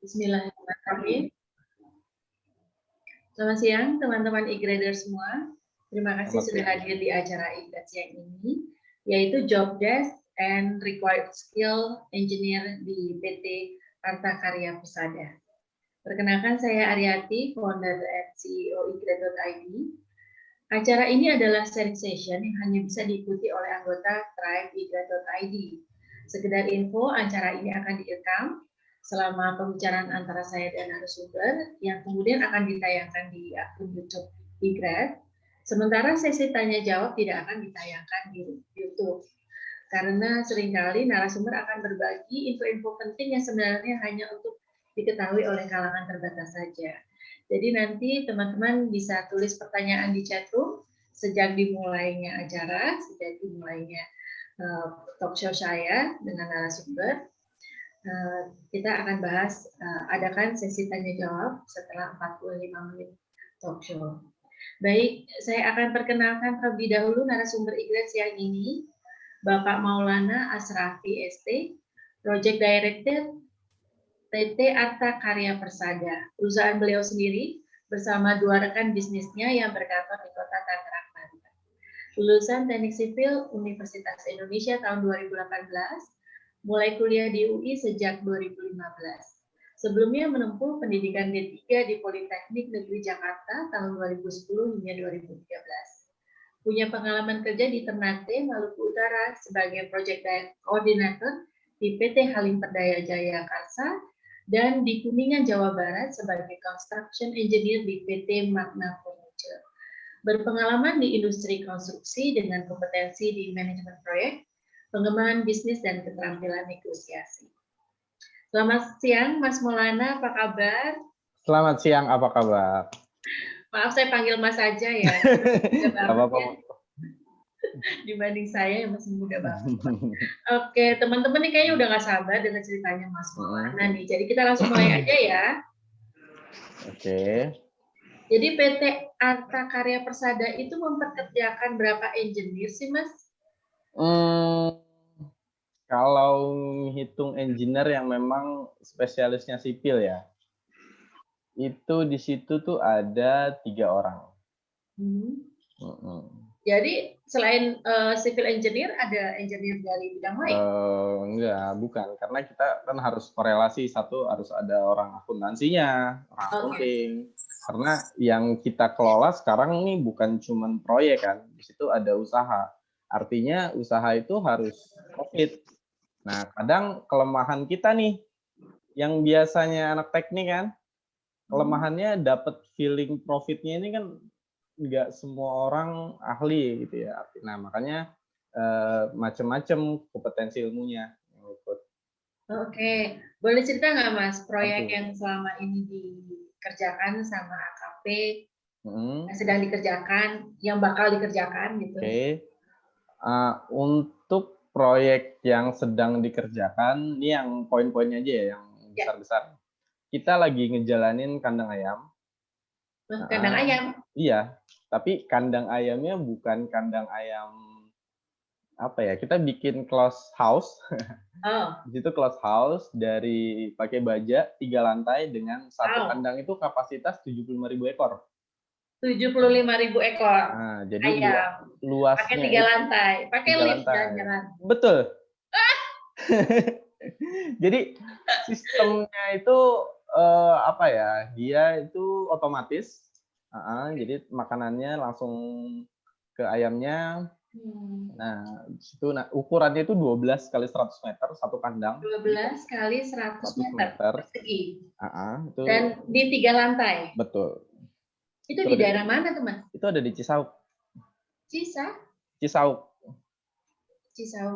Bismillahirrahmanirrahim. Selamat siang teman-teman e-grader semua. Terima kasih sudah hadir di acara e-grad siang ini, yaitu Job Desk and Required Skill Engineer di PT Arta Karya Persada. Perkenalkan, saya Aryati, founder and CEO e-grad.id. Acara ini adalah sharing session yang hanya bisa diikuti oleh anggota Tribe e-grad.id. Sekedar info, acara ini akan direkam selama pembicaraan antara saya dan narasumber yang kemudian akan ditayangkan di akun YouTube e-grad. Sementara sesi tanya jawab tidak akan ditayangkan di YouTube karena seringkali narasumber akan berbagi info-info penting yang sebenarnya hanya untuk diketahui oleh kalangan terbatas saja. Jadi nanti teman-teman bisa tulis pertanyaan di chatroom sejak dimulainya acara, sejak dimulainya talk show saya dengan narasumber. Kita akan bahas, adakan sesi tanya jawab setelah 45 menit talk show. Baik, saya akan perkenalkan terlebih dahulu narasumber e-grad siang ini, Bapak Maulana Asrafi ST, Project Director PT Arta Karya Persada. Perusahaan beliau sendiri bersama dua rekan bisnisnya yang berkantor di Kota Tangerang, Banten. Lulusan Teknik Sipil Universitas Indonesia tahun 2018, mulai kuliah di UI sejak 2015. Sebelumnya menempuh pendidikan D3 di Politeknik Negeri Jakarta tahun 2010 hingga 2013. Punya pengalaman kerja di Ternate, Maluku Utara sebagai Project Coordinator di PT Halim Perdaya Jaya Karsa dan di Kuningan, Jawa Barat sebagai Construction Engineer di PT Magna Furniture. Berpengalaman di industri konstruksi dengan kompetensi di manajemen proyek, pengembangan bisnis dan keterampilan negosiasi. Selamat siang, Mas Maulana, apa kabar? Selamat siang, apa kabar? Maaf, saya panggil Mas saja ya. Apa-apa. Dibanding saya yang masih muda banget. Oke, teman-teman nih kayaknya udah nggak sabar dengan ceritanya Mas Maulana nih. Jadi kita langsung mulai aja ya. Oke. Jadi PT Arta Karya Persada itu memperkerjakan berapa engineer sih, Mas? Kalau hitung engineer yang memang spesialisnya sipil ya, itu di situ tuh ada 3 orang. Jadi selain civil engineer, ada engineer dari bidang lain? Enggak, bukan. Karena kita kan harus korelasi, satu harus ada orang akuntansinya, orang accounting. Karena yang kita kelola sekarang ini bukan cuma proyek kan, di situ ada usaha. Artinya usaha itu harus profit. Nah, kadang kelemahan kita nih, yang biasanya anak teknik kan, kelemahannya dapat feeling profitnya ini kan nggak semua orang ahli gitu ya. Nah, makanya macam-macam kompetensi ilmunya yang ikut. Oke, boleh cerita nggak Mas proyek yang selama ini dikerjakan sama AKP, yang sedang dikerjakan, yang bakal dikerjakan gitu? Oke, untuk proyek yang sedang dikerjakan, ini yang poin-poinnya aja ya, yang besar-besar. Kita lagi ngejalanin kandang ayam. Kandang ayam? Iya, tapi kandang ayamnya bukan kandang ayam apa ya? Kita bikin close house. Di situ close house dari pakai baja 3 lantai dengan satu kandang itu kapasitas 75.000 ekor. 75.000 ekor. Nah, jadi ayam. Luasnya pakai 3 lantai, pakai lift jalan-jalan. Betul. Jadi sistemnya itu apa ya? Dia itu otomatis. Jadi makanannya langsung ke ayamnya. Nah, situ ukurannya itu 12 kali 100 meter satu kandang. 12 kali 100 meter persegi. Itu. Dan di 3 lantai. Betul. Itu di daerah mana tuh, Mas? Itu ada di Cisauk. Cisauk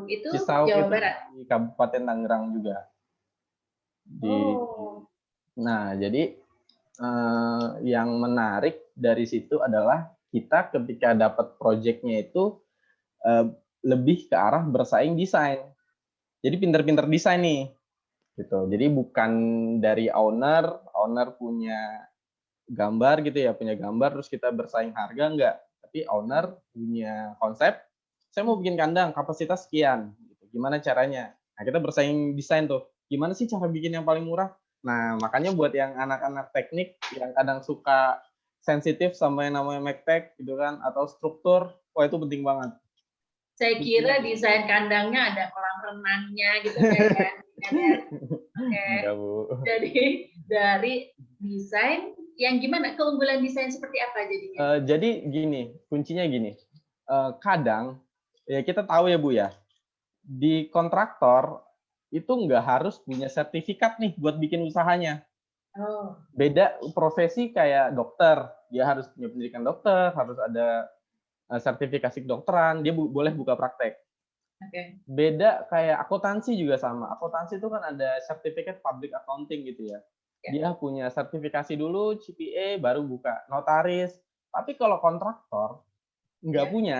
itu Jawa Barat. Di Kabupaten Tangerang juga. Nah, jadi yang menarik dari situ adalah kita ketika dapat proyeknya itu lebih ke arah bersaing desain. Jadi pinter-pinter desain nih, gitu. Jadi bukan dari owner punya gambar gitu ya, punya gambar terus kita bersaing harga, enggak. Tapi owner punya konsep, saya mau bikin kandang kapasitas sekian, gitu. Gimana caranya? Nah, kita bersaing desain tuh. Gimana sih cara bikin yang paling murah? Nah, makanya buat yang anak-anak teknik yang kadang suka sensitif sama yang namanya MACTech gitu kan, atau struktur, wah itu penting banget. Saya kira desain kandangnya ada kolam renangnya gitu kan ya. Oke. Enggak, Bu. Jadi dari desain yang gimana, keunggulan desain seperti apa jadinya? Jadi gini, kuncinya gini. Kadang ya kita tahu ya Bu ya, di kontraktor itu nggak harus punya sertifikat nih buat bikin usahanya. Oh, Beda profesi kayak dokter, dia harus punya pendidikan dokter, harus ada sertifikasi kedokteran, dia boleh buka praktek. oke. Beda kayak akuntansi juga sama. Akuntansi itu kan ada sertifikat public accounting gitu ya. Ya. Dia punya sertifikasi dulu, CPA, baru buka notaris. Tapi kalau kontraktor nggak Ya. punya.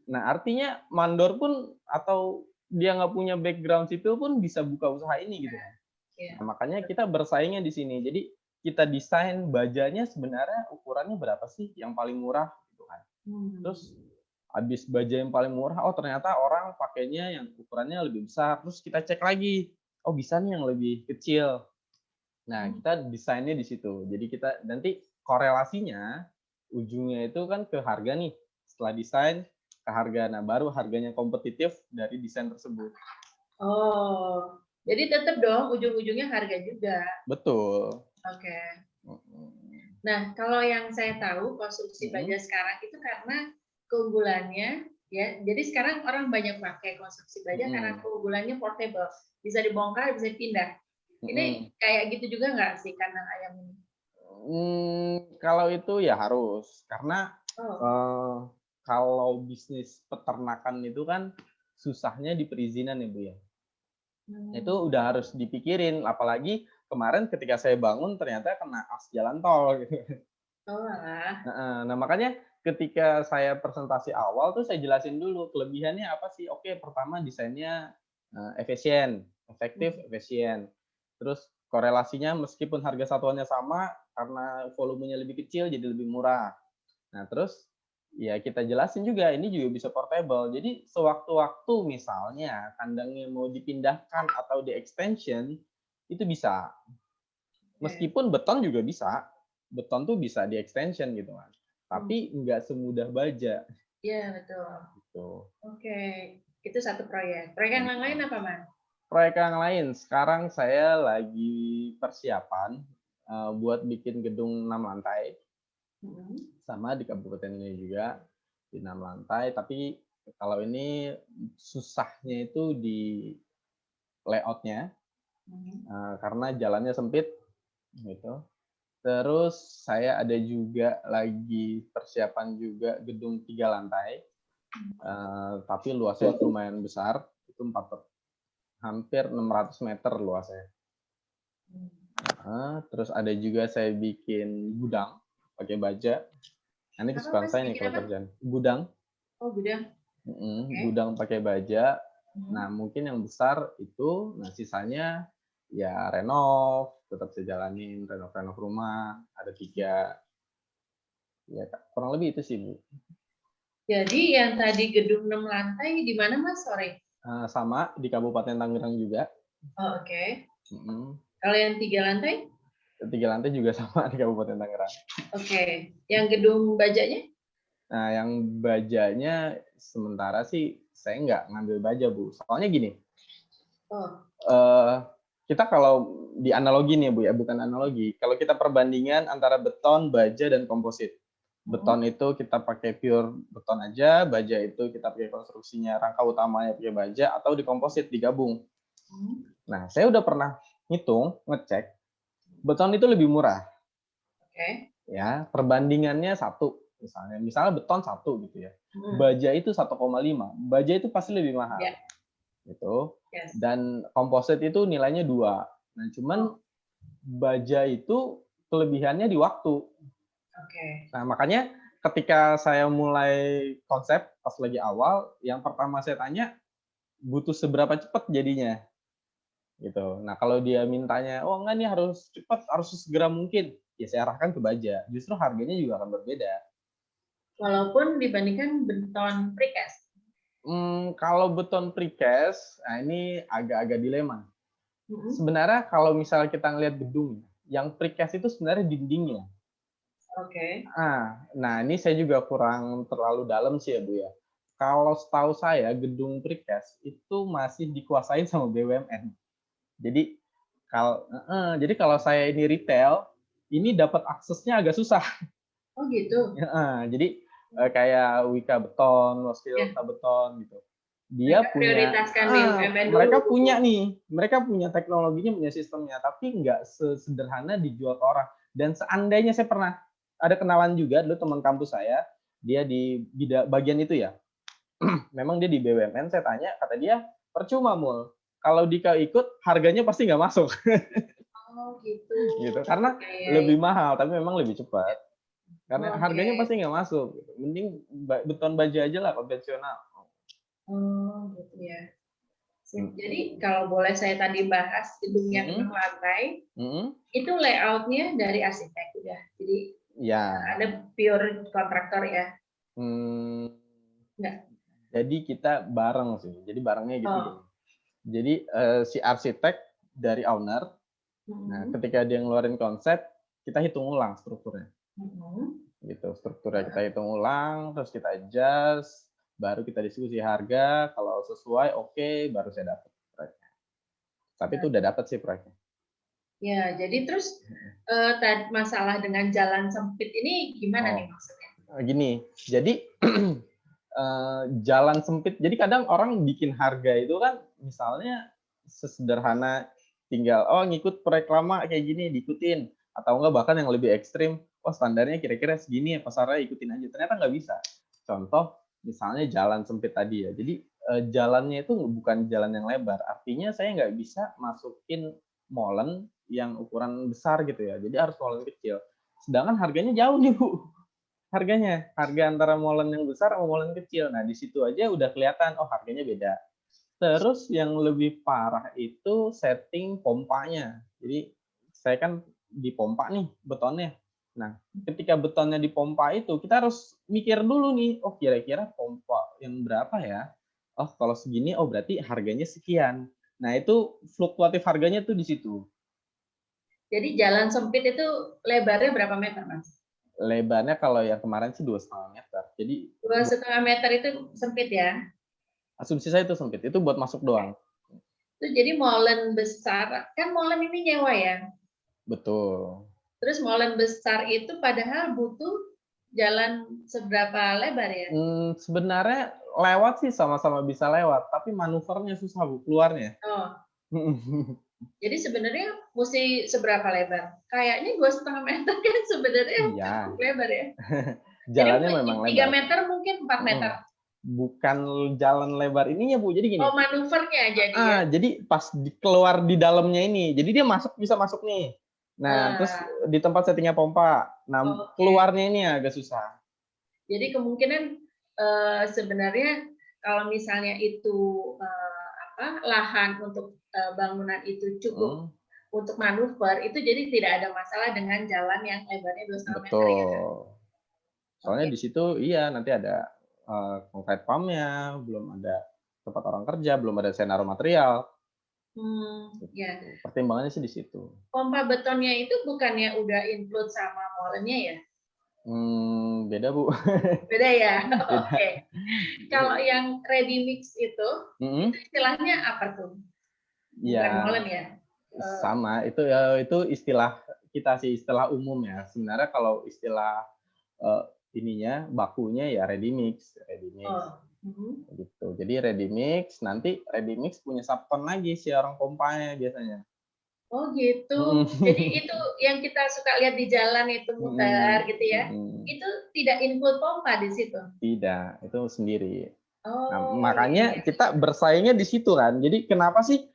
Nah, artinya mandor pun atau dia nggak punya background sipil pun bisa buka usaha ini gitu kan. Ya. Nah, makanya kita bersaingnya di sini. Jadi kita desain bajanya sebenarnya ukurannya berapa sih yang paling murah gitu kan. Terus habis baja yang paling murah, oh ternyata orang pakainya yang ukurannya lebih besar. Terus kita cek lagi, oh bisa nih yang lebih kecil. Nah, kita desainnya di situ. Jadi kita nanti korelasinya ujungnya itu kan ke harga nih. Setelah desain ke harga. Nah, baru harganya kompetitif dari desain tersebut. Oh, jadi tetap dong ujung-ujungnya harga juga. Betul. Oke. Nah, kalau yang saya tahu konstruksi baja sekarang itu karena keunggulannya ya. Jadi sekarang orang banyak pakai konstruksi baja karena keunggulannya portable, bisa dibongkar, bisa dipindah. Ini kayak gitu juga nggak sih kandang ayam ini? Kalau itu ya harus karena kalau bisnis peternakan itu kan susahnya di perizinan ya Bu ya. Itu udah harus dipikirin, apalagi kemarin ketika saya bangun ternyata kena as jalan tol gitu. Oh, alah. Nah, makanya ketika saya presentasi awal tuh saya jelasin dulu kelebihannya apa sih. Oke, pertama desainnya efisien, efektif, efisien. Terus korelasinya meskipun harga satuannya sama, karena volumenya lebih kecil jadi lebih murah. Nah, terus ya kita jelasin juga ini juga bisa portable. Jadi sewaktu-waktu misalnya kandangnya mau dipindahkan atau di-extension, itu bisa. Meskipun beton juga bisa. Beton tuh bisa di-extension gitu kan. Tapi nggak semudah baja. Iya, betul. Gitu. Oke, itu satu proyek. Proyek yang lain apa, Man? Proyek yang lain, sekarang saya lagi persiapan buat bikin gedung 6 lantai. Sama di kabupaten ini juga di 6 lantai, tapi kalau ini susahnya itu di layoutnya karena jalannya sempit gitu. Terus saya ada juga lagi persiapan juga gedung 3 lantai, tapi luasnya lumayan besar, itu hampir 600 meter luasnya. Terus ada juga saya bikin gudang pakai baja. Ini kesukaan saya nih kalau kerjaan. Gudang. Oh, gudang. Gudang pakai baja. Nah, mungkin yang besar itu, nah sisanya ya renov, tetap saya jalanin, renov rumah, ada 3. Ya, kurang lebih itu sih, Bu. Jadi yang tadi gedung 6 lantai di mana, Mas, sore? Sama, di Kabupaten Tangerang juga. Oh, oke. Kalau yang 3 lantai? 3 lantai juga sama di Kabupaten Tangerang. Oke. Yang gedung bajanya? Nah, yang bajanya sementara sih saya nggak ngambil baja, Bu. Soalnya gini, kita kalau di analogi nih, Bu ya, bukan analogi. Kalau kita perbandingan antara beton, baja, dan komposit. Beton itu kita pakai pure beton aja, baja itu kita pakai konstruksinya, rangka utamanya pakai baja, atau di komposit digabung. Nah, saya udah pernah ngitung, ngecek, beton itu lebih murah. Oke. Ya, perbandingannya 1. Misalnya beton 1 gitu ya. Baja itu 1,5. Baja itu pasti lebih mahal. Yeah. Gitu. Yes. Dan komposit itu nilainya 2. Nah, cuman baja itu kelebihannya di waktu. Oke. Nah, makanya ketika saya mulai konsep pas lagi awal, yang pertama saya tanya butuh seberapa cepat jadinya. Gitu. Nah, kalau dia mintanya, oh enggak nih harus cepat, harus segera mungkin, ya saya arahkan ke baja. Justru harganya juga akan berbeda. Walaupun dibandingkan beton precast. Kalau beton precast, nah ini agak-agak dilema. Sebenarnya kalau misalnya kita ngelihat gedung, yang precast itu sebenarnya dindingnya. Oke. Nah ini saya juga kurang terlalu dalam sih ya Bu ya. Kalau setahu saya gedung precast itu masih dikuasain sama BUMN. Jadi jadi kalau saya ini retail, ini dapat aksesnya agak susah. Oh gitu. Jadi kayak Wika Beton, Ya. Waskita Beton gitu. Dia Mereka punya, prioritaskan BUMN mereka dulu. punya nih, mereka punya teknologinya, punya sistemnya, tapi nggak sesederhana dijual ke orang. Dan seandainya saya pernah ada kenalan juga dulu teman kampus saya, dia di bagian itu ya. Memang dia di BUMN, saya tanya, kata dia percuma Mul. Kalau Dika ikut, harganya pasti nggak masuk. Oh gitu. Gitu, karena Ya, lebih mahal, tapi memang lebih cepat. Karena harganya oke. pasti nggak masuk. Mending beton baja aja lah, konvensional. Oh gitu ya. Hmm. Jadi kalau boleh saya tadi bahas gedung yang 6 lantai, itu layoutnya dari arsitek udah. Jadi Ya. ada pure kontraktor ya? Enggak. Jadi kita bareng sih. Jadi barengnya gitu gini. Oh. Jadi si arsitek dari owner, nah ketika dia ngeluarin konsep, kita hitung ulang strukturnya. Gitu, strukturnya kita hitung ulang, terus kita adjust, baru kita diskusi harga, kalau sesuai oke, baru saya dapat proyeknya. Tapi itu udah dapat sih proyeknya. Ya, jadi terus masalah dengan jalan sempit ini gimana nih maksudnya? Gini, jadi jalan sempit, jadi kadang orang bikin harga itu kan misalnya sesederhana tinggal ngikut proyek lama kayak gini diikutin, atau enggak bahkan yang lebih ekstrim, standarnya kira-kira segini ya pasarnya ikutin aja, ternyata nggak bisa. Contoh misalnya jalan sempit tadi ya, jadi jalannya itu bukan jalan yang lebar, artinya saya nggak bisa masukin molen yang ukuran besar gitu ya, jadi harus molen kecil, sedangkan harganya jauh nih Bu. Harga antara molen yang besar sama molen kecil. Nah, di situ aja udah kelihatan, harganya beda. Terus yang lebih parah itu setting pompanya. Jadi saya kan dipompa nih betonnya. Nah, ketika betonnya dipompa itu, kita harus mikir dulu nih, kira-kira pompa yang berapa ya? Kalau segini, berarti harganya sekian. Nah, itu fluktuatif harganya tuh di situ. Jadi jalan sempit itu lebarnya berapa meter, Mas? Lebarnya kalau yang kemarin sih 2,5 meter. Jadi 2,5 meter itu sempit ya? asumsi saya itu sempit. Itu buat masuk doang. Itu jadi molen besar, kan molen ini nyewa ya? Betul. Terus molen besar itu padahal butuh jalan seberapa lebar ya? Sebenarnya lewat sih sama-sama bisa lewat, tapi manuvernya susah Bu keluarnya. Jadi sebenarnya mesti seberapa lebar? Kayaknya 2,5 meter kan sebenarnya cukup lebar ya. Jalannya Jadi memang 3 lebar. meter mungkin 4 meter. Bukan jalan lebar ininya Bu, jadi gini. Manuvernya jadi ya. Jadi pas keluar di dalamnya ini, jadi dia bisa masuk nih. Nah, terus di tempat settingnya pompa. Nah, keluarnya ini agak susah. Jadi kemungkinan sebenarnya kalau misalnya itu lahan untuk bangunan itu cukup untuk manuver, itu jadi tidak ada masalah dengan jalan yang lebarnya 2,5 meter ya. Soalnya di situ nanti ada concrete pump-nya, belum ada tempat orang kerja, belum ada senar material. Ya. Pertimbangannya sih di situ. Pompa betonnya itu bukannya udah include sama molennya ya? Beda Bu. Beda ya. Oke. Kalau yang ready mix itu istilahnya apa tuh? Bukan molen ya? Sama, itu istilah kita sih, istilah umum ya. Sebenarnya kalau istilah bakunya ya ready mix. Gitu. Jadi ready mix, nanti ready mix punya subcon lagi si orang pompanya biasanya. Oh gitu. Jadi itu yang kita suka lihat di jalan itu muter gitu ya. Itu tidak include pompa di situ. Tidak, itu sendiri. Nah, makanya kita bersaingnya di situ kan. Jadi kenapa sih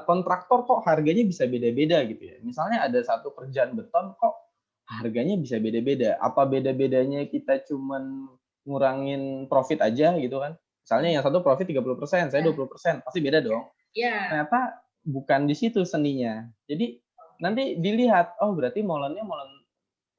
kontraktor kok harganya bisa beda-beda gitu ya? Misalnya ada satu kerjaan beton kok harganya bisa beda-beda. Apa beda-bedanya kita cuman ngurangin profit aja gitu kan? Misalnya yang satu profit 30%, saya 20%, pasti beda dong. Ternyata bukan di situ seninya. Jadi nanti dilihat, berarti molennya molen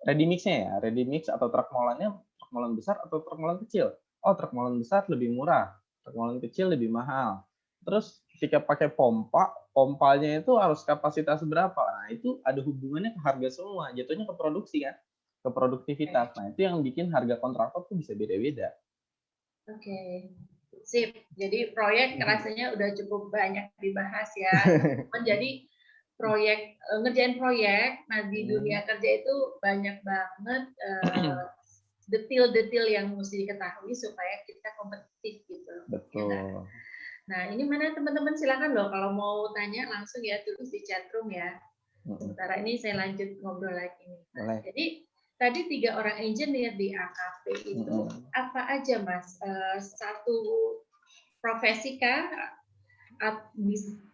ready mix-nya ya, ready mix atau truk molennya truk molen besar atau truk molen kecil. Truk molen besar lebih murah, truk molen kecil lebih mahal. Terus ketika pakai pompa, pompanya itu harus kapasitas berapa? Nah, itu ada hubungannya ke harga semua, jatuhnya ke produksi kan, ke produktivitas. Nah, itu yang bikin harga kontraktor tuh bisa beda-beda. Oke, sip. Jadi proyek rasanya udah cukup banyak dibahas ya. Jadi proyek ngerjain proyek, nah di dunia kerja itu banyak banget detail-detail yang mesti diketahui supaya kita kompetitif gitu. Betul. Ya, nah ini mana teman-teman silakan loh kalau mau tanya langsung ya tulis di chatroom ya. Sementara ini saya lanjut ngobrol lagi nih. Mas. Jadi tadi 3 orang engineer di AKP itu apa aja Mas? Satu profesi kah?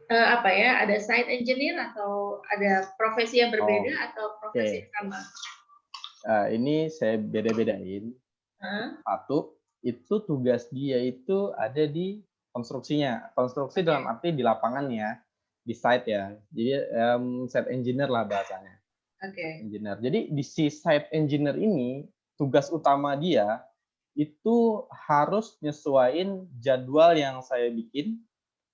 Apa ya? Ada site engineer atau ada profesi yang berbeda atau profesi yang sama? Ini saya beda-bedain. Satu, itu tugas dia itu ada di konstruksinya. Konstruksi dalam arti di lapangan ya, di site ya. Jadi site engineer lah bahasanya. Engineer. Jadi di si site engineer ini tugas utama dia itu harus nyesuaiin jadwal yang saya bikin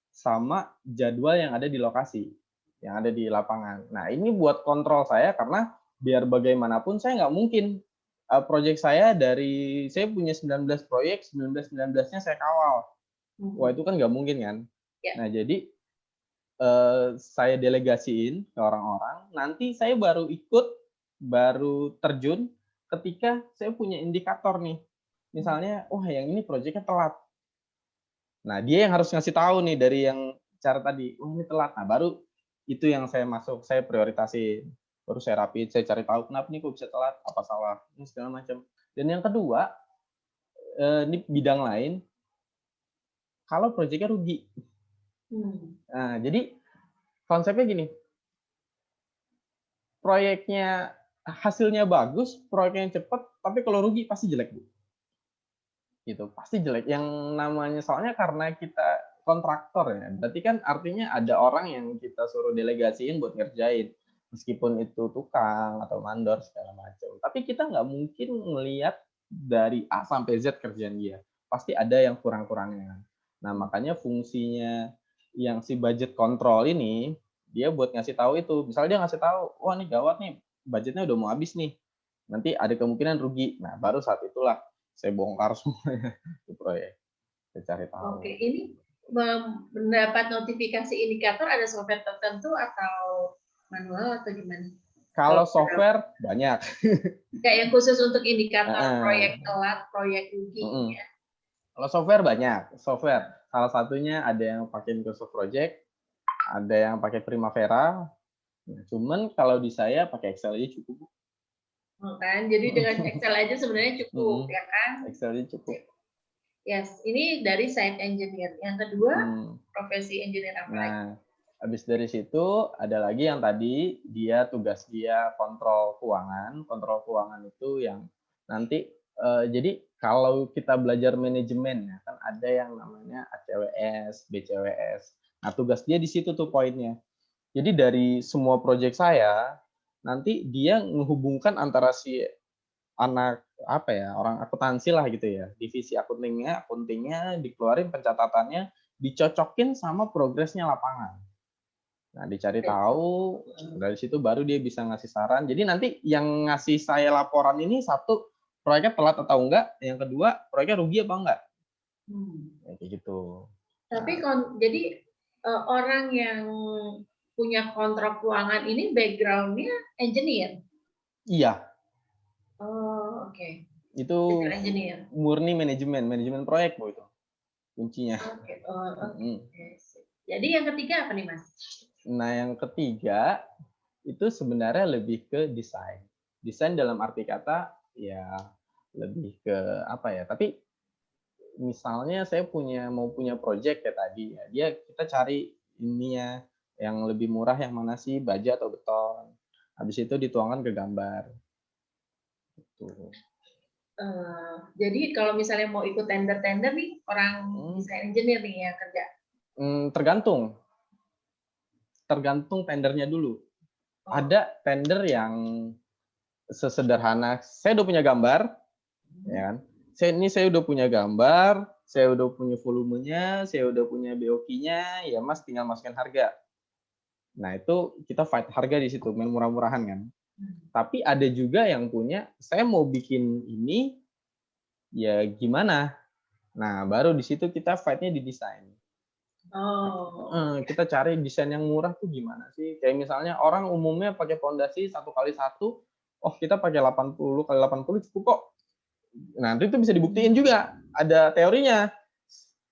sama jadwal yang ada di lokasi, yang ada di lapangan. Nah, ini buat kontrol saya karena biar bagaimanapun saya nggak mungkin proyek saya saya punya 19 proyek, 19-19-nya saya kawal. Wah, itu kan nggak mungkin kan? Nah, jadi saya delegasiin ke orang-orang, nanti saya baru terjun ketika saya punya indikator nih. Misalnya, wah yang ini proyeknya telat. Nah, dia yang harus ngasih tahu nih dari yang cara tadi, oh ini telat. Nah, baru itu yang saya prioritasin. Baru saya rapiin, saya cari tahu kenapa nih kok bisa telat, apa salah, ini segala macam. Dan yang kedua, ini bidang lain, kalau proyeknya rugi. Nah, jadi konsepnya gini, proyeknya hasilnya bagus, proyeknya cepat, tapi kalau rugi pasti jelek, Bu. Gitu, pasti jelek. Yang namanya soalnya karena kita kontraktor ya, berarti kan artinya ada orang yang kita suruh delegasiin buat ngerjain. Meskipun itu tukang atau mandor segala macam. Tapi kita nggak mungkin melihat dari A sampai Z kerjaan dia. Pasti ada yang kurang-kurangnya. Nah, makanya fungsinya yang si budget control ini, dia buat ngasih tahu itu. Misalnya dia ngasih tahu, wah nih gawat nih, budgetnya udah mau habis nih. Nanti ada kemungkinan rugi. Nah, baru saat itulah saya bongkar semuanya di proyek. Saya cari tahu. Oke, ini mendapat notifikasi indikator ada software tertentu atau manual atau gimana? Kalau software banyak. Kayak yang khusus untuk indikator proyek telat, proyek rugi. Ya. Kalau software banyak. Software salah satunya ada yang pakai Microsoft Project, ada yang pakai Primavera. Nah, cuman kalau di saya pakai Excel aja cukup. Kan, jadi dengan Excel aja sebenarnya cukup, ya kan? Excel aja cukup. Yes, ini dari site engineer. Yang kedua, profesi engineer apa lagi? Nah, habis dari situ ada lagi yang tadi tugas dia kontrol keuangan. Kontrol keuangan itu yang nanti jadi kalau kita belajar manajemen ya kan ada yang namanya ACWS, BCWS. Nah, tugas dia di situ tuh poinnya. Jadi dari semua proyek saya nanti dia menghubungkan antara si orang akuntansi lah gitu ya, divisi akuntingnya dikeluarin pencatatannya, dicocokin sama progresnya lapangan. Nah, dicari tahu, dari situ baru dia bisa ngasih saran. Jadi nanti yang ngasih saya laporan ini satu, proyeknya telat atau enggak, yang kedua, proyeknya rugi apa enggak. Kayak gitu. Tapi jadi orang yang punya kontrol keuangan ini background-nya engineer? Iya. Oh, oke. Itu murni manajemen proyek Bu itu kuncinya. Oke. Jadi yang ketiga apa nih Mas? Nah yang ketiga itu sebenarnya lebih ke desain. Desain dalam arti kata ya lebih ke apa ya? Tapi misalnya saya mau punya project kayak tadi ya, kita cari ininya yang lebih murah yang mana sih, baja atau beton. Habis itu dituangkan ke gambar. Gitu. Jadi kalau misalnya mau ikut tender nih orang desain engineer nih ya kerja? Tergantung tendernya dulu. Ada tender yang sesederhana, saya udah punya gambar, ya kan? Saya udah punya gambar, saya udah punya volumenya, saya udah punya BOQ-nya, ya Mas tinggal masukin harga. Nah, itu kita fight harga di situ, main murah-murahan kan. Tapi ada juga yang punya, saya mau bikin ini, ya gimana? Nah, baru di situ kita fight-nya di desain. Oh. Kita cari desain yang murah tuh gimana sih? Kayak misalnya orang umumnya pakai pondasi 1x1, oh kita pakai 80x80 cukup kok. Nah, itu bisa dibuktiin juga, ada teorinya.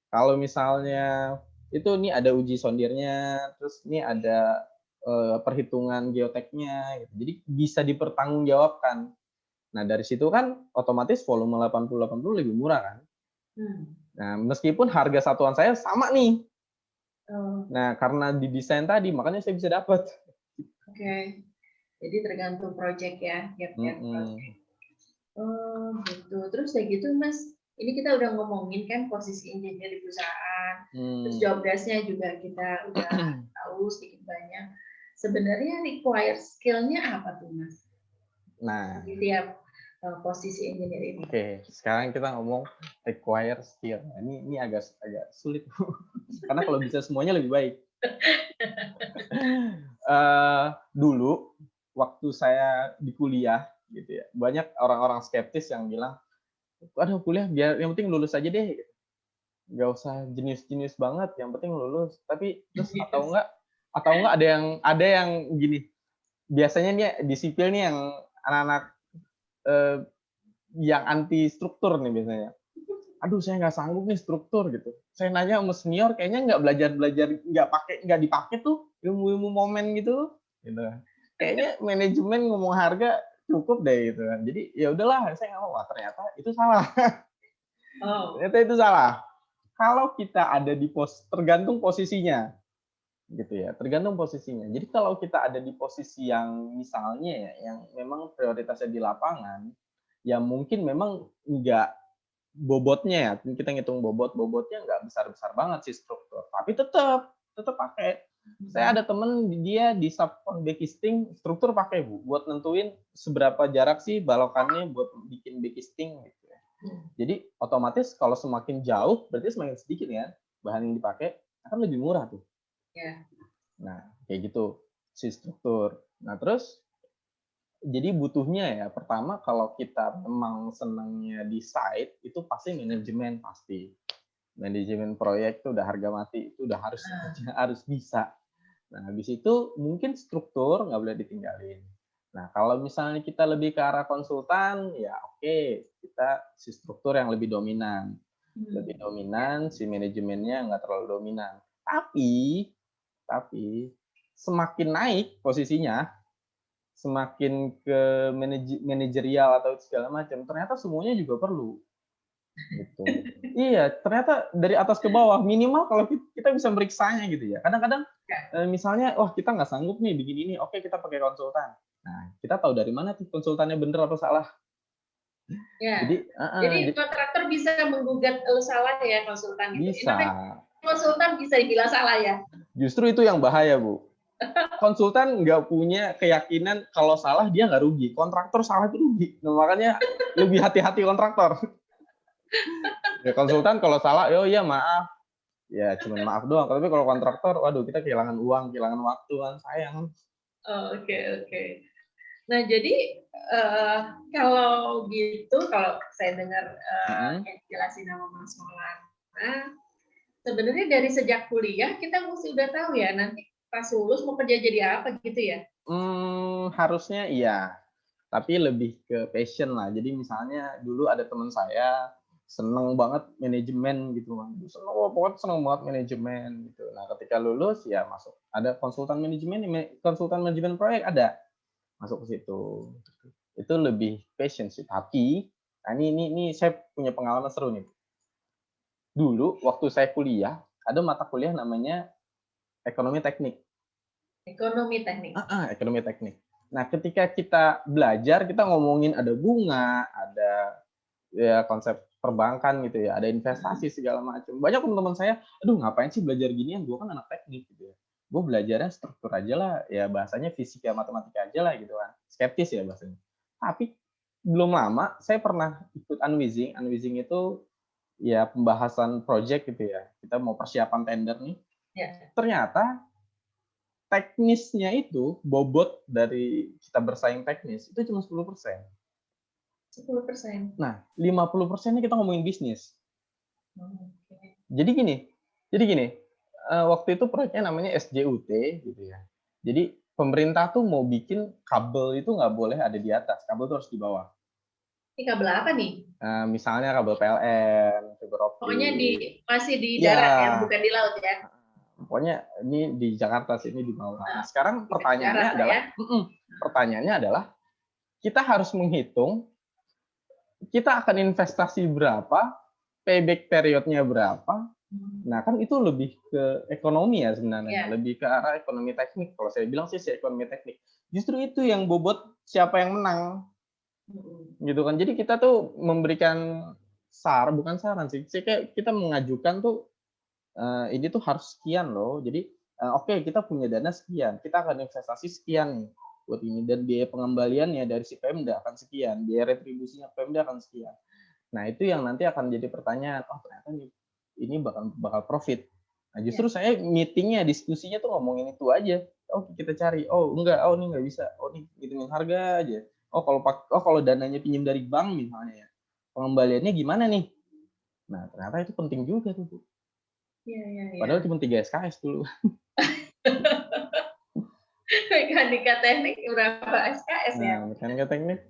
Kalau misalnya itu nih ada uji sondirnya, terus ini ada perhitungan geoteknya, gitu. Jadi bisa dipertanggungjawabkan. Nah, dari situ kan otomatis volume 80-80 lebih murah kan. Nah, meskipun harga satuan saya sama nih. Nah, karena didesain tadi, makanya saya bisa dapat. Oke. Jadi tergantung project ya, tiap-tiap project. Oh, gitu. Terus kayak gitu, Mas. Ini kita udah ngomongin kan posisi engineer di perusahaan. Terus job desk-nya juga kita udah tahu sedikit banyak. Sebenarnya required skill-nya apa tuh, Mas? Nah, di tiap posisi engineer ini. Oke, sekarang kita ngomong require skill. Ini agak sulit. Karena kalau bisa semuanya lebih baik. Dulu waktu saya di kuliah gitu ya, banyak orang-orang skeptis yang bilang, "Aduh, kuliah biar yang penting lulus aja deh." Nggak usah jenius-jenius banget, yang penting lulus. Tapi terus atau enggak ada yang gini. Biasanya nih di sipil nih yang anak-anak yang anti struktur nih biasanya. Aduh, saya nggak sanggup nih struktur gitu. Saya nanya sama senior, kayaknya nggak belajar, nggak dipakai tuh ilmu-ilmu momen gitu. Kayaknya manajemen ngomong harga cukup deh gitu kan. Jadi ya udahlah, saya nggak mau. Wah, ternyata itu salah. Ternyata itu salah. Kalau kita ada di tergantung posisinya, gitu ya. Tergantung posisinya. Jadi kalau kita ada di posisi yang misalnya ya, yang memang prioritasnya di lapangan, ya mungkin memang nggak bobotnya ya, kita ngitung bobotnya nggak besar-besar banget sih struktur, tapi tetap pakai. Saya ada temen dia di subcon backisting struktur pakai Bu, buat nentuin seberapa jarak sih balokannya buat bikin backisting gitu ya. Jadi otomatis kalau semakin jauh berarti semakin sedikit ya bahan yang dipakai, akan lebih murah tuh. Nah, kayak gitu si struktur. Nah, terus jadi butuhnya ya, pertama kalau kita memang senangnya di site, itu pasti manajemen pasti. Manajemen proyek itu udah harga mati, itu udah harus bisa. Nah, habis itu mungkin struktur nggak boleh ditinggalin. Nah, kalau misalnya kita lebih ke arah konsultan, ya oke, kita si struktur yang lebih dominan. Lebih dominan, si manajemennya nggak terlalu dominan. Tapi semakin naik posisinya, semakin ke manajerial atau segala macam, ternyata semuanya juga perlu. Gitu. Iya, ternyata dari atas ke bawah minimal kalau kita bisa meriksanya gitu ya. Kadang-kadang misalnya, wah kita nggak sanggup nih bikin ini, oke kita pakai konsultan. Nah, kita tahu dari mana tuh konsultannya bener atau salah. Ya. Jadi kontraktor bisa menggugat kalau salah ya konsultan gitu. Bisa. Konsultan bisa dibilang salah ya. Justru itu yang bahaya Bu. Konsultan nggak punya keyakinan kalau salah dia nggak rugi. Kontraktor salah itu rugi. Nah, makanya lebih hati-hati kontraktor. Ya konsultan kalau salah, oh iya maaf. Ya cuma maaf doang. Tapi kalau kontraktor, waduh kita kehilangan uang, kehilangan waktu kan sayang. Oke. Nah jadi kalau gitu, kalau saya dengar yang dijelasin sama Mas Maulana, sebenarnya dari sejak kuliah kita mesti udah tahu ya nanti pas lulus mau kerja jadi apa gitu ya? Harusnya iya, tapi lebih ke passion lah. Jadi misalnya dulu ada teman saya seneng banget manajemen gitu kan, pokoknya seneng banget manajemen gitu. Nah ketika lulus ya masuk ada konsultan manajemen proyek ada masuk ke situ. Itu lebih passion sih. Tapi nah ini saya punya pengalaman seru nih. Dulu waktu saya kuliah ada mata kuliah namanya ekonomi teknik. Ekonomi teknik. Ekonomi teknik. Nah, ketika kita belajar, kita ngomongin ada bunga, ada ya konsep perbankan gitu ya, ada investasi segala macam. Banyak teman-teman saya, aduh ngapain sih belajar ginian? Gue kan anak teknik gitu ya. Gue belajarnya struktur aja lah, ya bahasanya fisika matematika aja lah gitu kan. Skeptis ya bahasanya. Tapi belum lama saya pernah ikut unwizing. Unwizing itu ya pembahasan project gitu ya. Kita mau persiapan tender nih. Ya. Ternyata teknisnya itu bobot dari kita bersaing teknis itu cuma 10%. 10%. Nah, 50%-nya kita ngomongin bisnis. Okay. Jadi gini, waktu itu proyeknya namanya SJUT gitu ya. Jadi pemerintah tuh mau bikin kabel itu nggak boleh ada di atas, kabel tuh harus di bawah. Ini kabel apa nih? Misalnya kabel PLN, fiber optik. Pokoknya masih di Ya, darat ya, bukan di laut ya. pokoknya ini di Jakarta sini di bawah. Nah, sekarang pertanyaannya darat, adalah, ya? pertanyaannya adalah kita harus menghitung kita akan investasi berapa, payback periodnya berapa. Nah, kan itu lebih ke ekonomi ya sebenarnya, lebih ke arah ekonomi teknik. Kalau saya bilang sih ekonomi teknik. Justru itu yang bobot siapa yang menang. Gitu kan. Jadi kita tuh memberikan bukan saran sih. Kayak kita mengajukan tuh ini tuh harus sekian loh. Jadi oke, kita punya dana sekian. Kita akan investasi sekian nih buat ini, dan biaya pengembaliannya dari si Pemda akan sekian, biaya retribusinya Pemda akan sekian. Nah, itu yang nanti akan jadi pertanyaan, oh ternyata ini bakal profit. Nah, justru saya meetingnya, diskusinya tuh ngomongin itu aja. Oh, kita cari. Oh, enggak. Oh, ini nggak bisa. Oh, ini ngitungin harga aja. Oh, kalau dananya pinjam dari bank misalnya ya, pengembaliannya gimana nih? Nah, ternyata itu penting juga tuh, Bu. Iya. Padahal cuma 3 SKS dulu. Mekanika teknik berapa SKS ya? Nah, mekanika teknik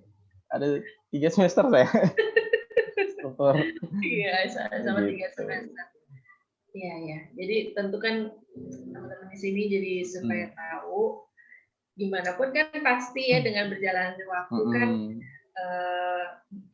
ada 3 semester saya. Iya, sama 3 gitu. semester. Iya. Jadi tentu kan teman-teman di sini jadi supaya tahu, gimana pun kan pasti ya dengan berjalannya waktu kan,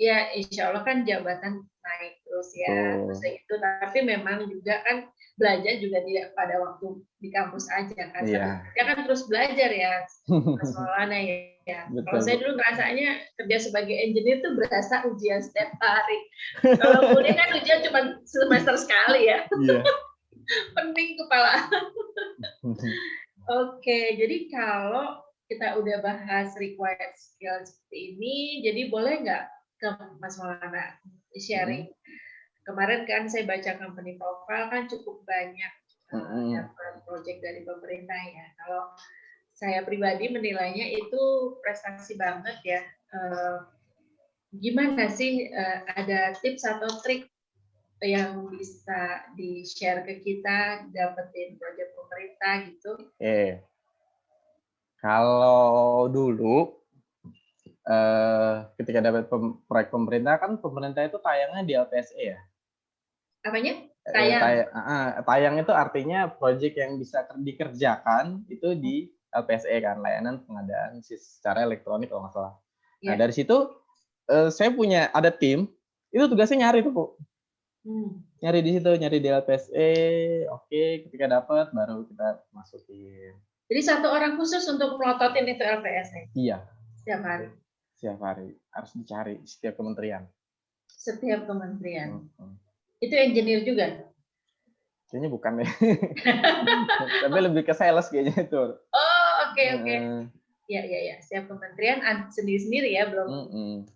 ya insya Allah kan jabatan naik terus ya, terus itu. Tapi memang juga kan belajar juga tidak pada waktu di kampus aja kan, ya kan terus belajar ya, Mas Maulana ya. Kalau saya dulu rasanya kerja sebagai engineer tuh berasa ujian setiap hari. Kalau kuliah kan ujian cuma semester sekali ya. Pening kepala. Oke, jadi kalau kita udah bahas required skill seperti ini, jadi boleh nggak ke Mas Maulana sharing? Kemarin kan saya baca company profile kan cukup banyak dapat project dari pemerintah ya. Kalau saya pribadi menilainya itu prestasi banget ya. Gimana sih, ada tips atau trik yang bisa di-share ke kita dapetin project pemerintah gitu? Kalau dulu ketika dapat proyek pemerintah, kan pemerintah itu tayangnya di LPSE ya. Apanya? Tayang itu artinya proyek yang bisa dikerjakan itu di LPSE kan, layanan pengadaan secara elektronik kalau nggak salah. Nah, dari situ saya ada tim, itu tugasnya nyari tuh, Bu. Nyari di situ, nyari di LPSE, oke, ketika dapat baru kita masukin. Jadi satu orang khusus untuk melototin itu LPSE? Iya. Setiap hari? Harus dicari setiap kementerian. Setiap kementerian? Itu engineer juga? Kayaknya bukan deh. Tapi lebih ke sales kayaknya itu. Oh, oke. Ya. Setiap kementerian sendiri-sendiri ya, belum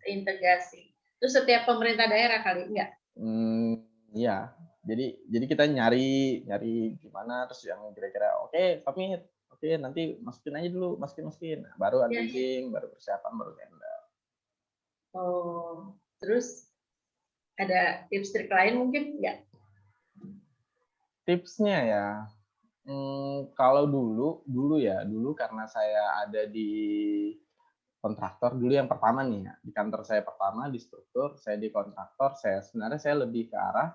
integrasi. Terus setiap pemerintah daerah kali, enggak? Iya. Jadi kita nyari gimana, terus yang kira-kira oke, nanti masukin aja dulu, masukin. Nah, baru unboxing, baru persiapan, baru tender. Oh, terus ada tips trik lain mungkin enggak? Tipsnya ya, kalau dulu karena saya ada di kontraktor dulu yang pertama nih ya, di kantor saya pertama di struktur, saya di kontraktor, sebenarnya saya lebih ke arah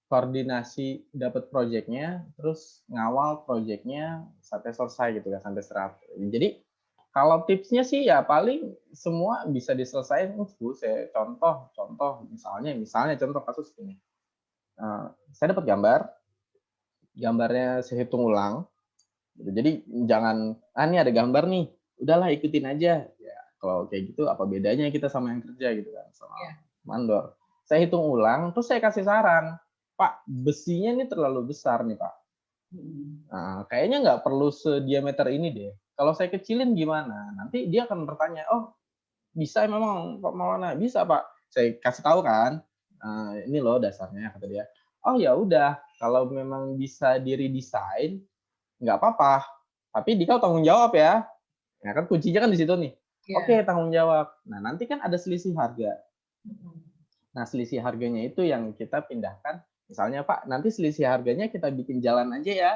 koordinasi dapat proyeknya, terus ngawal proyeknya sampai selesai gitu ya, sampai serap. Jadi kalau tipsnya sih ya paling semua bisa diselesaikan. Saya contoh misalnya contoh kasus ini. Saya dapat gambarnya saya hitung ulang. Jadi jangan ini ada gambar nih, udahlah ikutin aja. Ya, kalau kayak gitu apa bedanya kita sama yang kerja gitu kan, sama mandor. Saya hitung ulang, terus saya kasih saran, Pak, besinya ini terlalu besar nih Pak. Nah, kayaknya nggak perlu sediameter ini deh. Kalau saya kecilin gimana? Nanti dia akan bertanya, oh bisa memang Pak Maulana, bisa Pak. Saya kasih tahu kan. ini loh dasarnya kata dia. Oh ya udah, kalau memang bisa di redesign nggak apa-apa, tapi dikau tanggung jawab ya. Ya kan kuncinya kan di situ nih. Oke, Ya. tanggung jawab. Nah, nanti kan ada selisih harga. Mm-mm. Nah, selisih harganya itu yang kita pindahkan. Misalnya, Pak, nanti selisih harganya kita bikin jalan aja ya.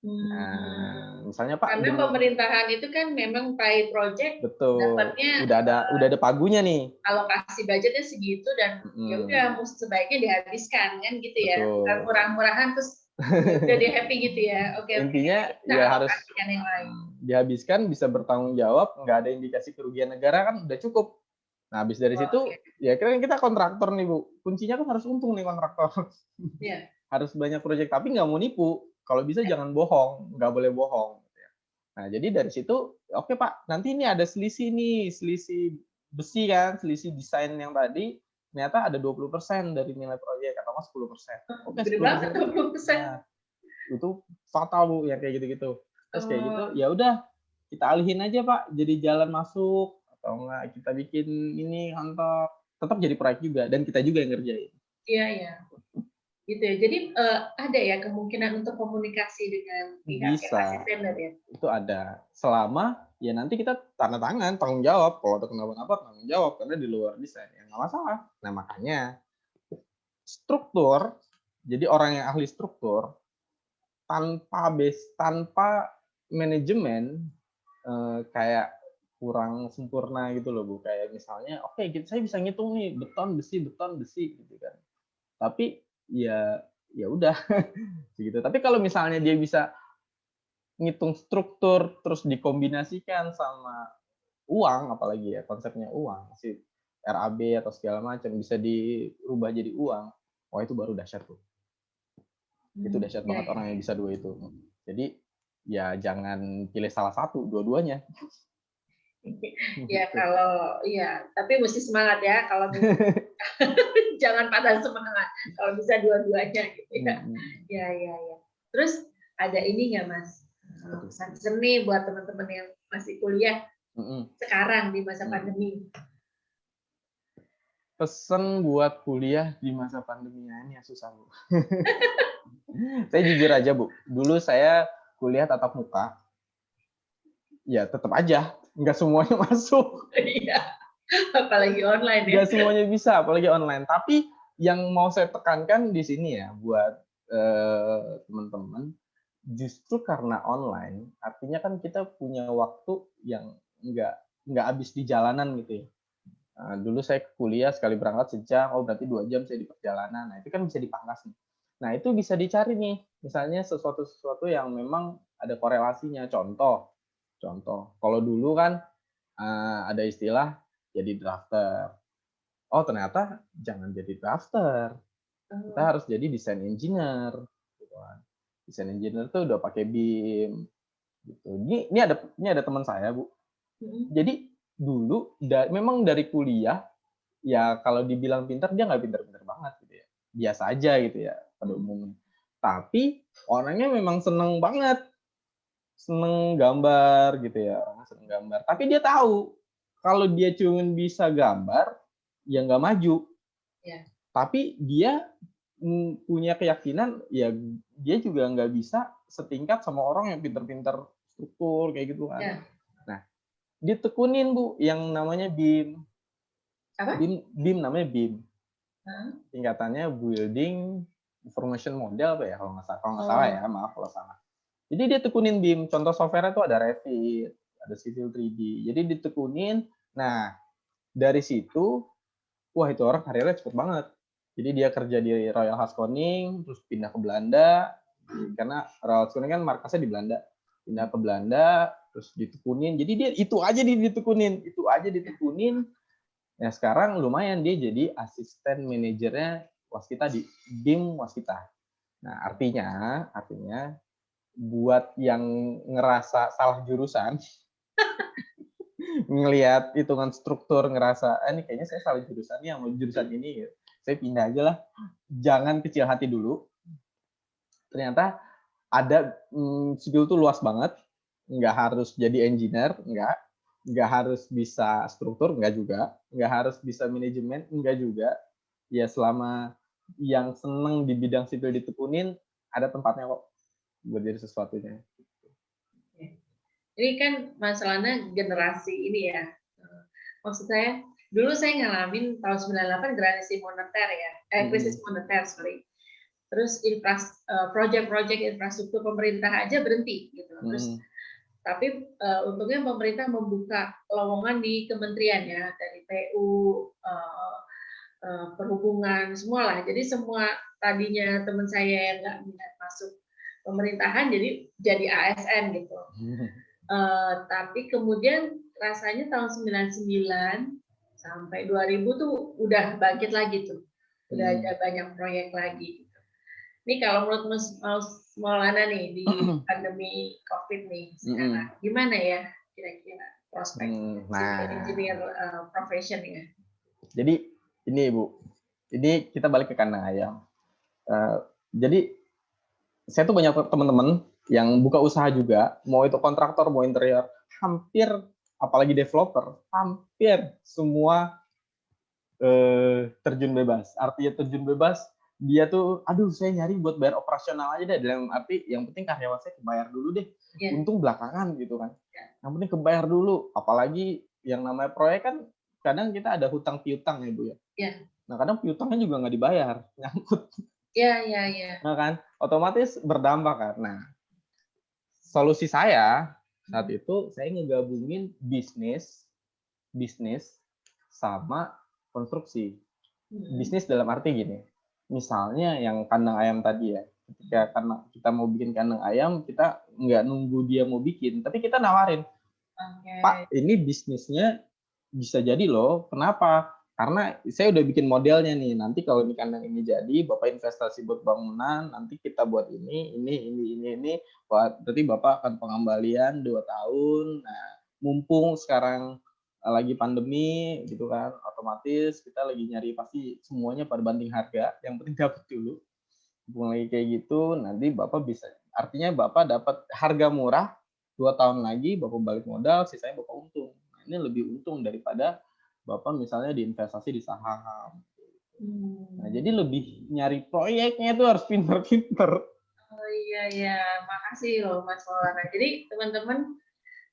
Nah, misalnya Pak, Karena pemerintahan itu kan memang by project betul, dapatnya udah ada pagunya nih. alokasi budgetnya segitu dan ya udah sebaiknya dihabiskan kan gitu ya. Bukan Betul. murah-murahan terus ya udah dia happy gitu ya. Oke, Intinya kita ya harus alokasikan yang lain. dihabiskan, bisa bertanggung jawab, nggak ada indikasi kerugian negara kan udah cukup. Nah, habis dari situ ya kan kita kontraktor nih Bu. Kuncinya kan harus untung nih kontraktor. Iya. Harus banyak proyek tapi nggak mau nipu. Kalau bisa jangan bohong, nggak boleh bohong. Nah, jadi dari situ, oke Pak, nanti ini ada selisih nih, selisih besi kan, selisih desain yang tadi, ternyata ada 20% dari nilai proyek, atau 10%. Oke, Gede banget 10%. 20%. Nah, itu fatal Bu, yang kayak gitu-gitu. Terus kayak gitu, Oh. ya udah kita alihin aja Pak, jadi jalan masuk, atau enggak kita bikin ini kantor, tetap jadi proyek juga, dan kita juga yang ngerjain. Iya, iya. Gitu ya. Jadi ada ya kemungkinan untuk komunikasi dengan pihak yang kasih tender ya? Itu ada. Selama ya nanti kita tanda tangan, tanggung jawab. Kalau ada kenapa-napa tanggung jawab karena di luar desain ya nggak masalah. Nah makanya struktur, jadi orang yang ahli struktur tanpa manajemen kayak kurang sempurna gitu loh Bu. Kayak misalnya, oke, saya bisa ngitung nih beton besi gitu kan. Tapi ya udah gitu. Tapi kalau misalnya dia bisa ngitung struktur terus dikombinasikan sama uang, apalagi ya konsepnya uang, si RAB atau segala macam bisa dirubah jadi uang, wah itu baru dahsyat tuh. Itu dahsyat banget orang yang bisa dua itu. Jadi ya jangan pilih salah satu, dua-duanya. Ya kalau ya, tapi mesti semangat ya kalau jangan patah semangat kalau bisa dua-duanya gitu ya. Ya. Terus ada ini nggak Mas? Pesan nih buat teman-teman yang masih kuliah sekarang di masa pandemi. Pesan buat kuliah di masa pandemi ini ya susah Bu. Saya jujur aja Bu, dulu saya kuliah tatap muka, ya tetap aja nggak semuanya masuk. Iya, apalagi online ya. Nggak semuanya bisa, apalagi online. Tapi yang mau saya tekankan di sini ya buat teman-teman, justru karena online, artinya kan kita punya waktu yang nggak habis di jalanan gitu ya. Nah, dulu saya kuliah sekali berangkat sejam, oh berarti 2 jam saya di perjalanan. Nah itu kan bisa dipangkas nih. Nah itu bisa dicari nih, misalnya sesuatu yang memang ada korelasinya. Contoh, kalau dulu kan ada istilah jadi drafter. Oh ternyata jangan jadi drafter, kita harus jadi desain engineer. Gitu kan. Desain engineer tuh udah pakai BIM. Gitu. Ini ada teman saya Bu. Jadi dulu memang dari kuliah ya kalau dibilang pintar dia nggak pintar-pintar banget gitu ya, biasa aja gitu ya pada umumnya. Tapi orangnya memang seneng banget, seneng gambar gitu ya, seneng gambar. Tapi dia tahu kalau dia cuma bisa gambar ya nggak maju. Ya. Tapi dia punya keyakinan ya dia juga nggak bisa setingkat sama orang yang pintar-pintar struktur kayak gitu kan. Ya. Nah, ditekunin Bu yang namanya BIM. Apa? BIM namanya BIM. Tingkatannya Building Information Model apa ya kalau nggak salah ya, maaf kalau salah. Jadi dia tekunin BIM. Contoh software itu ada Revit, ada Civil 3D. Jadi ditekunin. Nah, dari situ wah itu orang karirnya cepet banget. Jadi dia kerja di Royal Haskoning, terus pindah ke Belanda, karena Royal Haskoning kan markasnya di Belanda. Pindah ke Belanda, terus ditekunin. Jadi dia itu aja ditekunin. Ya sekarang lumayan dia jadi asisten manajernya Waskita di BIM Waskita. Nah artinya buat yang ngerasa salah jurusan, ngelihat hitungan struktur ngerasa ini kayaknya saya salah jurusan nih sama jurusan ini gitu. Saya pindah aja lah, jangan kecil hati dulu. Ternyata ada skill tuh luas banget, nggak harus jadi engineer, nggak harus bisa struktur, nggak juga, nggak harus bisa manajemen, nggak juga. ya selama yang seneng di bidang sipil ditekunin, ada tempatnya kok buat jadi sesuatunya. Ini kan masalahnya generasi ini ya. Maksud saya, dulu saya ngalamin tahun 98 generasi moneter ya, krisis moneter, sorry. Terus proyek-proyek infrastruktur pemerintah aja berhenti gitu. Terus tapi untungnya pemerintah membuka lowongan di kementerian ya, dari PU, perhubungan, semua lah. Jadi semua tadinya teman saya yang nggak minat masuk pemerintahan jadi ASN gitu. Tapi kemudian rasanya tahun 99 sampai 2000 tuh udah bangkit lagi tuh. Udah ada banyak proyek lagi. Ini kalau menurut Mas Maulana nih di pandemi COVID nih sekarang, gimana ya kira-kira prospek civil engineer profession ya? Jadi ini Ibu, ini kita balik ke kandang ayam. Jadi saya tuh banyak teman-teman yang buka usaha juga, mau itu kontraktor, mau interior, hampir apalagi developer, hampir semua terjun bebas. Artinya terjun bebas, dia tuh, aduh saya nyari buat bayar operasional aja deh, dalam arti yang penting karyawan saya kebayar dulu deh, untung belakangan gitu kan. Yang penting kebayar dulu, apalagi yang namanya proyek kan kadang kita ada hutang piutang ya Bu ya. Nah kadang piutangnya juga nggak dibayar, nyangkut. Iya. Nah kan, otomatis berdampak kan. Nah, solusi saya saat itu saya ngegabungin bisnis sama konstruksi. Bisnis dalam arti gini, misalnya yang kandang ayam tadi ya, ketika karena kita mau bikin kandang ayam, kita nggak nunggu dia mau bikin, tapi kita nawarin, Pak, ini bisnisnya bisa jadi loh. Kenapa? Karena saya udah bikin modelnya nih. Nanti kalau ini kandang ini jadi, Bapak investasi buat bangunan, nanti kita buat ini. Berarti Bapak akan pengembalian 2 tahun. Nah, mumpung sekarang lagi pandemi gitu kan, otomatis kita lagi nyari pasti semuanya pada banding harga. Yang penting dapat dulu. Mumpung lagi kayak gitu, nanti Bapak bisa, artinya Bapak dapat harga murah, 2 tahun lagi Bapak balik modal, sisanya Bapak untung. Nah, ini lebih untung daripada Bapak misalnya diinvestasi di saham. Nah, jadi lebih nyari proyeknya itu harus pinter-pinter. Oh iya, makasih loh Mas Maulana. Jadi teman-teman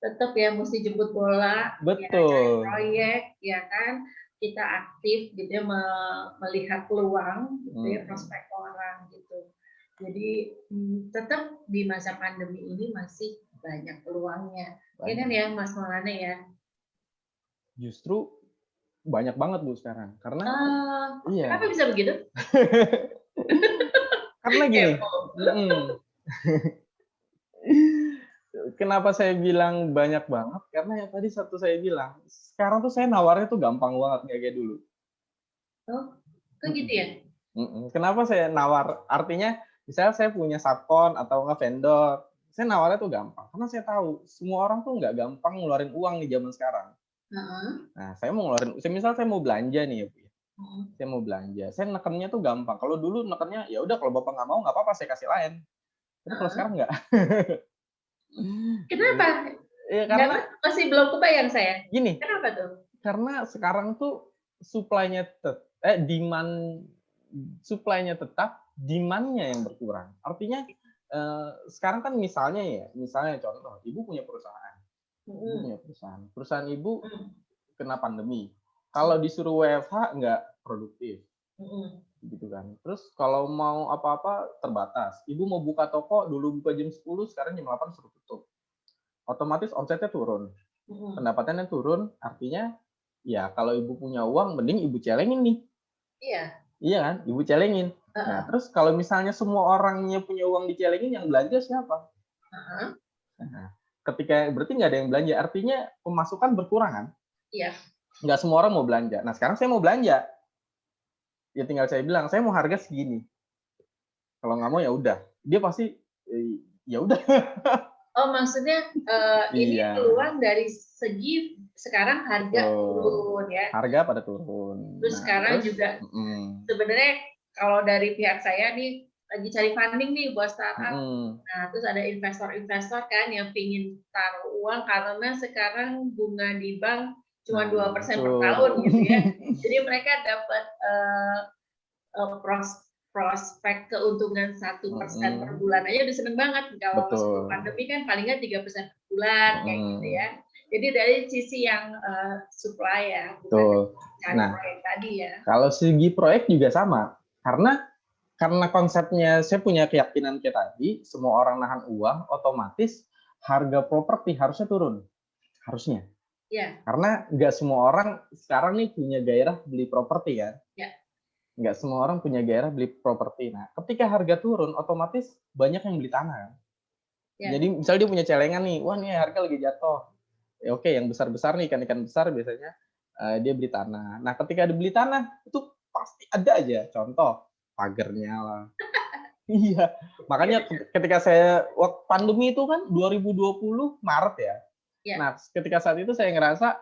tetap ya mesti jemput bola, betul. Ya, cari proyek, ya kan, kita aktif gitu ya, melihat peluang, gitu ya, prospek orang gitu. Jadi tetap di masa pandemi ini masih banyak peluangnya, ya kan ya Mas Maulana ya. Justru banyak banget Bu sekarang, karena kenapa bisa begitu? Karena gini, kenapa saya bilang banyak banget? Karena yang tadi satu saya bilang, sekarang tuh saya nawarnya tuh gampang banget, nggak kayak dulu. Oh, kok gitu ya? Kenapa saya nawar? Artinya, misalnya saya punya subkon atau nggak vendor, saya nawarnya tuh gampang. Karena saya tahu, semua orang tuh nggak gampang ngeluarin uang di zaman sekarang. Nah, saya mau ngeluarin, misal saya mau belanja nih ya Bu. Saya mau belanja, saya nekennya tuh gampang. Kalau dulu nekennya, ya udah kalau Bapak nggak mau, nggak apa-apa, saya kasih lain. Tapi kalau sekarang nggak. Kenapa? Ya, karena masih belum kebayang saya. Gini. Kenapa tuh? Karena sekarang tuh supply-nya supply-nya tetap, demand-nya yang berkurang. Artinya sekarang kan misalnya contoh, Ibu punya perusahaan. Perusahaan Ibu kena pandemi. Kalau disuruh WFH nggak produktif. Gitu kan. Terus kalau mau apa-apa terbatas. Ibu mau buka toko, dulu buka jam 10, sekarang jam 8 suruh tutup. Otomatis omsetnya turun. Pendapatannya turun, artinya ya kalau Ibu punya uang, mending Ibu celengin nih. Iya kan, Ibu celengin. Nah, terus kalau misalnya semua orangnya punya uang dicelengin, yang belanja siapa? Nah, ketika berarti nggak ada yang belanja, artinya pemasukan berkurang kan? Iya. Nggak semua orang mau belanja. Nah, sekarang saya mau belanja. Ya tinggal saya bilang, saya mau harga segini. Kalau nggak mau ya udah. Dia pasti ya udah. Oh, maksudnya ini peluang dari segi sekarang harga turun ya. Harga pada turun. Terus sekarang juga sebenarnya kalau dari pihak saya nih lagi cari funding nih buat startup. Nah, terus ada investor-investor kan yang pingin taruh uang karena sekarang bunga di bank cuma 2% per tahun gitu ya. Jadi mereka dapat prospek keuntungan 1% per bulan aja udah seneng banget. Kalau sebelum pandemi kan paling nggak 3% per bulan kayak gitu ya. Jadi dari sisi yang supply ya, bukan cari proyek tadi ya. Kalau segi proyek juga sama, karena konsepnya saya punya keyakinan kayak tadi, semua orang nahan uang, otomatis harga properti harusnya turun, harusnya. Ya. Karena nggak semua orang sekarang nih punya gairah beli properti kan. Ya. Nggak semua orang punya gairah beli properti. Nah, ketika harga turun, otomatis banyak yang beli tanah. Ya. Jadi misalnya dia punya celengan nih, wah nih harga lagi jatuh. Ya oke, yang besar-besar nih, ikan-ikan besar biasanya dia beli tanah. Nah, ketika dia beli tanah, itu pasti ada aja. Contoh, pagernya lah. Iya, makanya ketika saya waktu pandemi itu kan 2020 Maret ya. Yeah. Nah, ketika saat itu saya ngerasa,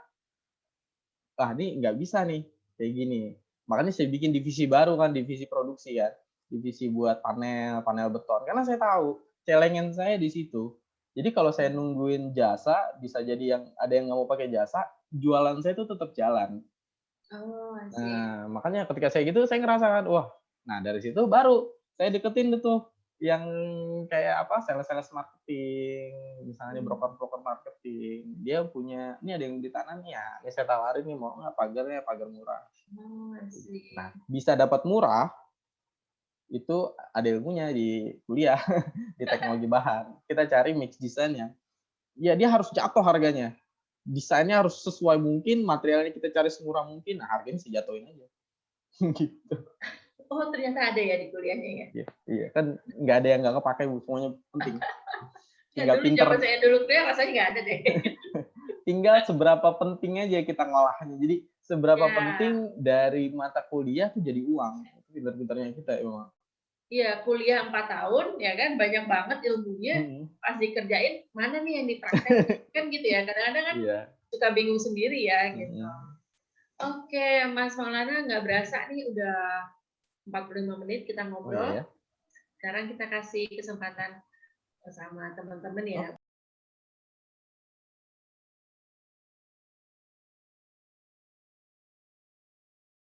ini nggak bisa nih kayak gini. Makanya saya bikin divisi baru kan, divisi produksi ya, divisi buat panel beton. Karena saya tahu celengan saya di situ. Jadi kalau saya nungguin jasa, bisa jadi yang ada yang nggak mau pakai jasa, jualan saya itu tetap jalan. Oh, nah, makanya ketika saya gitu, saya ngerasakan, wah, nah dari situ baru saya deketin tuh yang kayak apa, sales marketing, misalnya broker marketing, dia punya, ini ada yang beli tanah nih ya, ini saya tawarin nih, mau nggak pagarnya, pagar murah. Nah, bisa dapat murah, itu ada ilmunya di kuliah, di teknologi bahan. Kita cari mix desainnya. Ya, dia harus jatuh harganya. Desainnya harus sesuai mungkin, materialnya kita cari semurah mungkin, nah harganya sejatuhin aja. Gitu. Oh, ternyata ada ya di kuliahnya ya? Iya, kan nggak ada yang nggak kepake, semuanya penting. Tinggal dulu pinter. Zaman saya dulu kuliah rasanya nggak ada deh. Tinggal seberapa penting aja kita ngolahnya. Jadi seberapa penting dari mata kuliah tuh jadi uang. Itu pinter-pinternya kita emang. Iya, kuliah 4 tahun ya kan, banyak banget ilmunya. Pas dikerjain, mana nih yang dipraktek? Kan gitu ya, kadang-kadang kan suka bingung sendiri ya gitu. Oke, Mas Maulana, nggak berasa nih udah 45 menit kita ngobrol. Sekarang kita kasih kesempatan sama teman-teman ya.